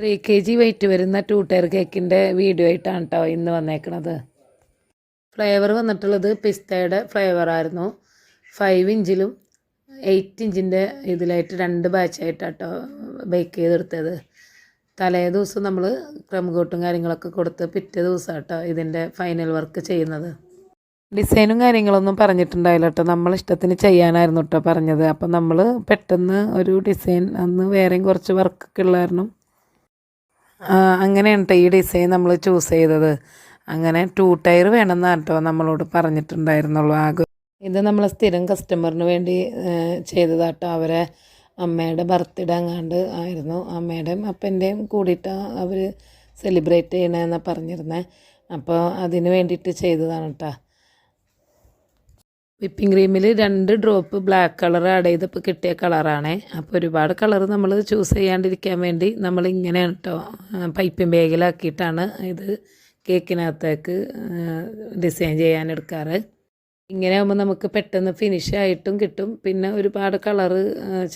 3 kg wait വരുന്ന 2 tyre കേക്കിൻ്റെ video ആയിട്ടാണ് കേട്ടോ ഇന്ന് വന്നേക്കണത്. ഫ്ലേവർ വന്നിട്ടുള്ളത് പിസ്തയുടെ ഫ്ലേവറായിരുന്നു. 5 ഇഞ്ചിലും 8 ഇഞ്ചിൻ്റെ ഇതിലായിട്ട് 2 ബാച്ചായിട്ടാണ് കേട്ടോ ബേക്ക് ചെയ്തെടുത്തത്. തലേ ദിവസം നമ്മൾ ക്രം കോട്ടും കാര്യങ്ങളൊക്കെ കൊടുത്ത് പിറ്റേ ദിവസം കേട്ടോ ഇതിൻ്റെ ഫൈനൽ വർക്ക് ചെയ്യുന്നത്. ഡിസൈനും കാര്യങ്ങളൊന്നും പറഞ്ഞിട്ടുണ്ടായില്ല കേട്ടോ, നമ്മളിഷ്ടത്തിന് ചെയ്യാനായിരുന്നു കേട്ടോ പറഞ്ഞത്. അപ്പം നമ്മൾ പെട്ടെന്ന് ഒരു ഡിസൈൻ അന്ന് വേറെയും കുറച്ച് വർക്കൊക്കെ ഉള്ളായിരുന്നു, അങ്ങനെയാണ് കേട്ടോ ഈ ഡിസൈൻ നമ്മൾ ചൂസ് ചെയ്തത്. അങ്ങനെ 2 ടയർ വേണമെന്നാണ് കേട്ടോ നമ്മളോട് പറഞ്ഞിട്ടുണ്ടായിരുന്നുള്ളൂ. ഇത് നമ്മൾ സ്ഥിരം കസ്റ്റമറിന് വേണ്ടി ചെയ്തതാട്ടോ. അവരെ അമ്മയുടെ ബർത്ത്ഡേ അങ്ങാണ്ട് ആയിരുന്നു, അമ്മയുടെയും അപ്പൻ്റെയും കൂടിയിട്ടാണ് അവർ സെലിബ്രേറ്റ് ചെയ്യണമെന്നാണ് പറഞ്ഞിരുന്നത്. അപ്പോൾ അതിന് വേണ്ടിയിട്ട് ചെയ്തതാണ് കേട്ടോ. വിപ്പിംഗ് ക്രീമിൽ 2 ഡ്രോപ്പ് ബ്ലാക്ക് കളർ ആഡ് ചെയ്തപ്പോൾ കിട്ടിയ കളറാണേ. അപ്പോൾ ഒരുപാട് കളർ നമ്മൾ ചൂസ് ചെയ്യാണ്ടിരിക്കാൻ വേണ്ടി നമ്മൾ ഇങ്ങനെയാണ് കേട്ടോ പൈപ്പിംഗ് ബാഗിലാക്കിയിട്ടാണ് ഇത് കേക്കിനകത്തേക്ക് ഡിസൈൻ ചെയ്യാൻ എടുക്കാറ്. ഇങ്ങനെ ആകുമ്പോൾ നമുക്ക് പെട്ടെന്ന് ഫിനിഷ് ആയിട്ടും കിട്ടും. പിന്നെ ഒരുപാട് കളറ്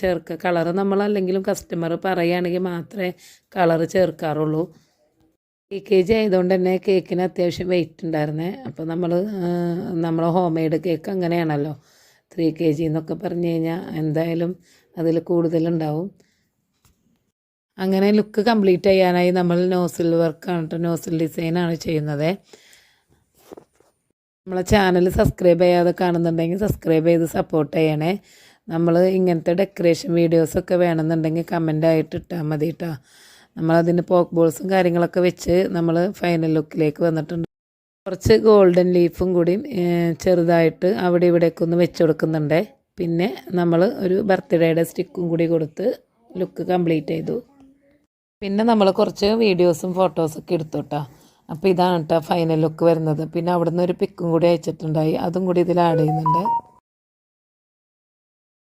ചേർക്കുക, കളറ് നമ്മളല്ലെങ്കിലും കസ്റ്റമർ പറയുകയാണെങ്കിൽ മാത്രമേ കളറ് ചേർക്കാറുള്ളൂ. 3 kg ആയതുകൊണ്ട് തന്നെ കേക്കിന് അത്യാവശ്യം വെയിറ്റ് ഉണ്ടായിരുന്നേ. അപ്പോൾ നമ്മൾ ഹോം മെയ്ഡ് കേക്ക് അങ്ങനെയാണല്ലോ, 3 kg എന്നൊക്കെ പറഞ്ഞു കഴിഞ്ഞാൽ എന്തായാലും അതിൽ കൂടുതലുണ്ടാവും. അങ്ങനെ ലുക്ക് കംപ്ലീറ്റ് ചെയ്യാനായി നമ്മൾ നോസിൽ വർക്കാണ് കേട്ടോ, നോസിൽ ഡിസൈനാണ് ചെയ്യുന്നത്. നമ്മളെ ചാനൽ സബ്സ്ക്രൈബ് ചെയ്യാതെ കാണുന്നുണ്ടെങ്കിൽ സബ്സ്ക്രൈബ് ചെയ്ത് സപ്പോർട്ട് ചെയ്യണേ. നമ്മൾ ഇങ്ങനത്തെ ഡെക്കറേഷൻ വീഡിയോസൊക്കെ വേണമെന്നുണ്ടെങ്കിൽ കമൻ്റായിട്ട് ഇട്ടാൽ മതി കേട്ടോ. നമ്മളതിന് പോക്ക് ബോൾസും കാര്യങ്ങളൊക്കെ വെച്ച് നമ്മൾ ഫൈനൽ ലുക്കിലേക്ക് വന്നിട്ടുണ്ട്. കുറച്ച് ഗോൾഡൻ ലീഫും കൂടി ചെറുതായിട്ട് അവിടെ ഇവിടെയൊക്കെ ഒന്ന് വെച്ച് കൊടുക്കുന്നുണ്ട്. പിന്നെ നമ്മൾ ഒരു ബർത്ത്ഡേയുടെ സ്റ്റിക്കും കൂടി കൊടുത്ത് ലുക്ക് കംപ്ലീറ്റ് ചെയ്തു. പിന്നെ നമ്മൾ കുറച്ച് വീഡിയോസും ഫോട്ടോസൊക്കെ എടുത്തു കേട്ടോ. അപ്പോൾ ഇതാണ് കേട്ടോ ഫൈനൽ ലുക്ക് വരുന്നത്. പിന്നെ അവിടെ നിന്ന് ഒരു പിക്കും കൂടി അയച്ചിട്ടുണ്ടായി, അതും കൂടി ഇതിൽ ആഡ് ചെയ്യുന്നുണ്ട്.